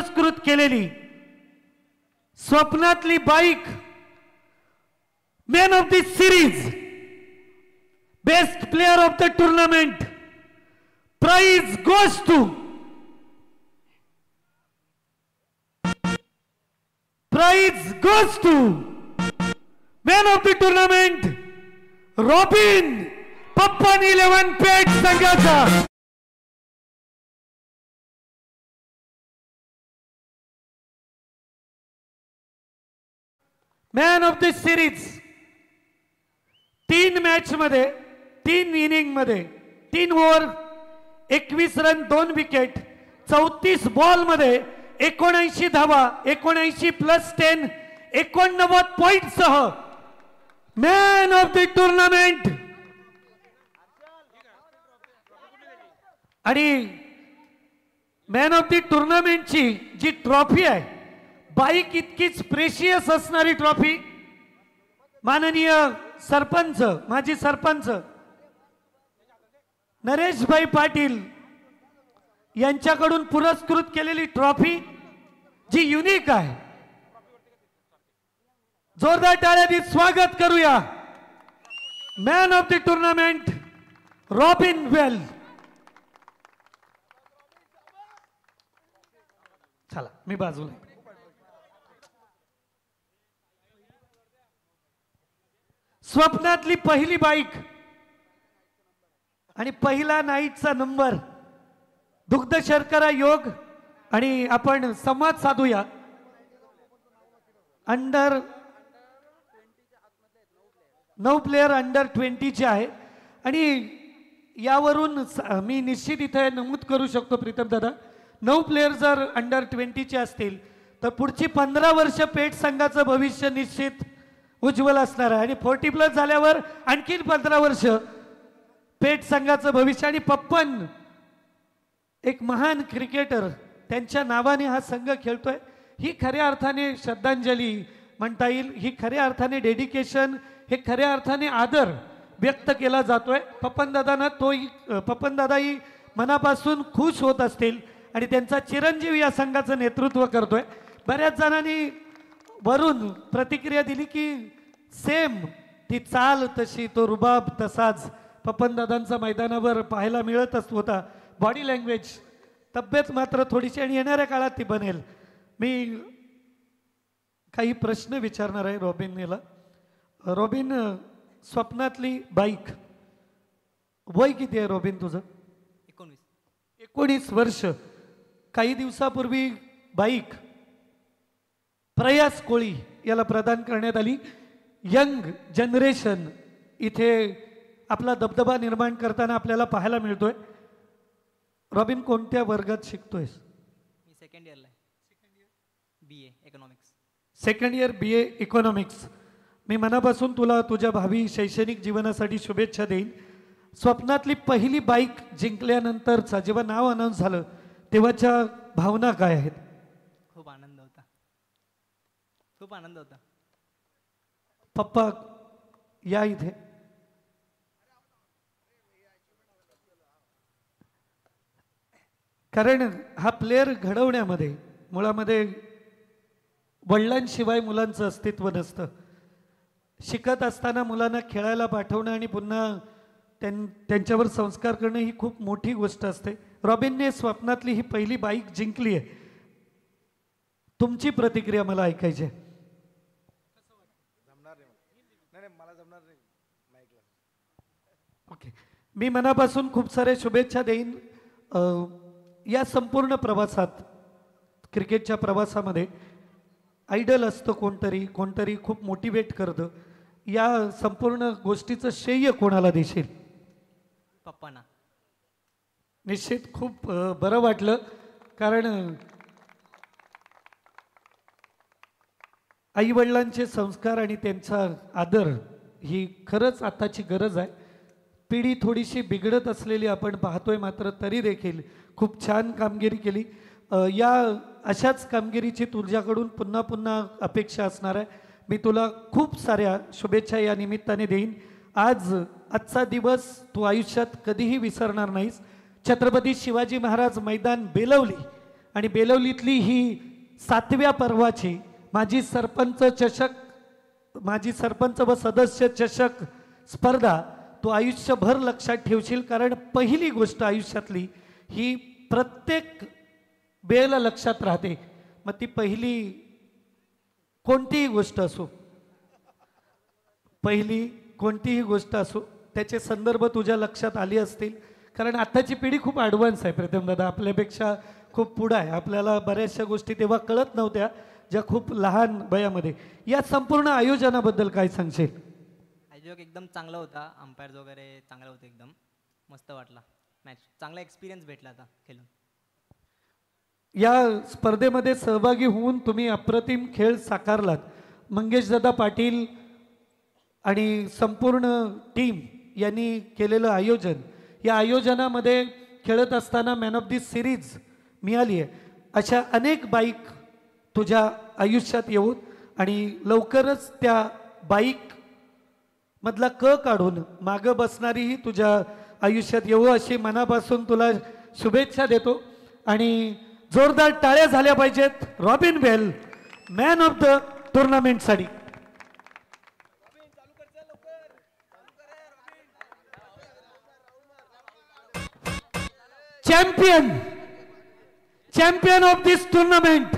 पुरस्कृत केलेली स्वप्नातली bike man of the series, best player of the tournament, prize goes to man of the tournament Robin Pappan 11 पेठ संघाचा। Man of the series 3 match मध्ये 3 inning मध्ये 3 over 21 run 2 wicket 34 ball मध्ये 79 धावा 79 plus 10 89 point सह मॅन ऑफ द टूर्नामेंट। आणि man of the टूर्नामेंटची जी ट्रॉफी आहे बाईक इतकीच प्रेशियस असणारी ट्रॉफी माननीय सरपंच माजी सरपंच नरेशभाई पाटील यांच्याकडून पुरस्कृत केलेली ट्रॉफी जी युनिक आहे। जोरदार टाळ्यांनी स्वागत करूया man of the tournament Robin वेल। चला मी बाजूला। स्वप्नातली पहिली बाईक आणि पहिला नाईटचा नंबर दुग्ध शर्करा योग आणि आपण संवाद साधूया। अंडर 9 प्लेयर अंडर 20 चे आहे आणि यावरून मी निश्चित इथे नमूद करू शकतो प्रीतम दादा 9 प्लेयर जर अंडर 20 चे असतील तर पुढची 15 वर्ष पेठ संघाचं भविष्य निश्चित उज्ज्वल असणार आहे आणि 40 प्लस झाल्यावर आणखी 15 वर्ष पेठ संघाचं भविष्य। आणि पप्पन एक महान क्रिकेटर त्यांच्या नावाने हा संघ खेळतोय ही खऱ्या अर्थाने श्रद्धांजली म्हणता येईल, ही खऱ्या अर्थाने डेडिकेशन, हे खऱ्या अर्थाने आदर व्यक्त केला जातोय पप्पन दादांना। पप्पन दादाही मनापासून खुश होत असतील आणि त्यांचा चिरंजीव या संघाचं नेतृत्व करतोय। बऱ्याच जणांनी वरून प्रतिक्रिया दिली की सेम ती चाल तशी तो रुबाब तसाच पप्पन दादांचा मैदानावर पाहायला मिळतच होता। बॉडी लँग्वेज तब्येत मात्र थोडीशी आणि येणाऱ्या काळात ती बनेल। मी काही प्रश्न विचारणार आहे रॉबिनला। रॉबिन स्वप्नातली बाईक वय किती आहे रॉबिन तुझं? 19 वर्ष। काही दिवसापूर्वी बाईक प्रयास कोळी याला प्रदान करण्यात आली। यंग जनरेशन इथे आपला दबदबा निर्माण करताना आपल्याला पाहायला मिळतोय। रॉबिन कोणत्या वर्गात शिकतोयस? मी सेकंड इयरला आहे। BA economics. Second year BA economics. मी मनापासून तुला तुझ्या भावी शैक्षणिक जीवनासाठी शुभेच्छा देईन। स्वप्नातली पहिली बाईक जिंकल्यानंतरचा जेव्हा नाव अनाउन्स झालं तेव्हाच्या भावना काय आहेत? खूप आनंद होता, खूप आनंद होता। पप्पा या इथे। कारण हा प्लेयर घडवण्यामध्ये मुळामध्ये वडिलांशिवाय मुलांचं अस्तित्व नसतं। शिकत असताना मुलांना खेळायला पाठवणं आणि पुन्हा त्यांच्यावर संस्कार करणं ही खूप मोठी गोष्ट असते। रॉबिनने स्वप्नातली ही पहिली बाईक जिंकली आहे, तुमची प्रतिक्रिया मला ऐकायची आहे। ओके, मी मनापासून खूप सारे शुभेच्छा देईन। या संपूर्ण प्रवासात क्रिकेटच्या प्रवासामध्ये आयडल असतं कोणतरी, कोणतरी खूप मोटिवेट करतं। या संपूर्ण गोष्टीचं श्रेय कोणाला देशील? पप्पांना। निश्चित खूप बरं वाटलं कारण आई वडिलांचे संस्कार आणि त्यांचा आदर ही खरंच आताची गरज आहे। पिढी थोडीशी बिघडत असलेली आपण पाहतोय, मात्र तरी देखील खूप छान कामगिरी केली। या अशाच कामगिरीची तुझ्याकडून पुन्हा पुन्हा अपेक्षा असणार आहे। मी तुला खूप साऱ्या शुभेच्छा या निमित्ताने देईन। आजचा दिवस तू आयुष्यात कधीही विसरणार नाहीस। छत्रपती शिवाजी महाराज मैदान बेलवली आणि बेलवलीतली ही 7व्या पर्वाची माजी सरपंच व सदस्य चषक स्पर्धा तू आयुष्यभर लक्षात ठेवशील, कारण पहिली गोष्ट आयुष्यातली ही प्रत्येक वेळेला लक्षात राहते. मग ती पहिली कोणतीही गोष्ट असो, पहिली कोणतीही गोष्ट असो, त्याचे संदर्भ तुझ्या लक्षात आले असतील, कारण आताची पिढी खूप ॲडव्हान्स आहे प्रीतम दादा, आपल्यापेक्षा खूप पुढं आहे. आपल्याला बऱ्याचशा गोष्टी तेव्हा कळत नव्हत्या ज्या खूप लहान वयामध्ये. या संपूर्ण आयोजनाबद्दल काय सांगशील? आयोजक एकदम चांगला होता, अंपायर्स वगैरे चांगलं होतं, एकदम मस्त वाटला मॅच, चांगला एक्सपिरियन्स भेटला आता खेळून. या स्पर्धेमध्ये सहभागी होऊन तुम्ही अप्रतिम खेळ साकारलात. मंगेशदादा पाटील आणि संपूर्ण टीम यांनी केलेलं आयोजन, या आयोजनामध्ये खेळत असताना मॅन ऑफ दी सिरीज मिळाली आहे. अशा अनेक बाईक तुझ्या आयुष्यात येऊन आणि लवकरच त्या बाईक मधला क काढून मागं बसणारीही तुझ्या आयुष्यात येऊ अशी मनापासून तुला शुभेच्छा देतो. आणि जोरदार टाळ्या झाल्या पाहिजेत Robin Bell man of the टुर्नामेंटसाठी. Champion of this tournament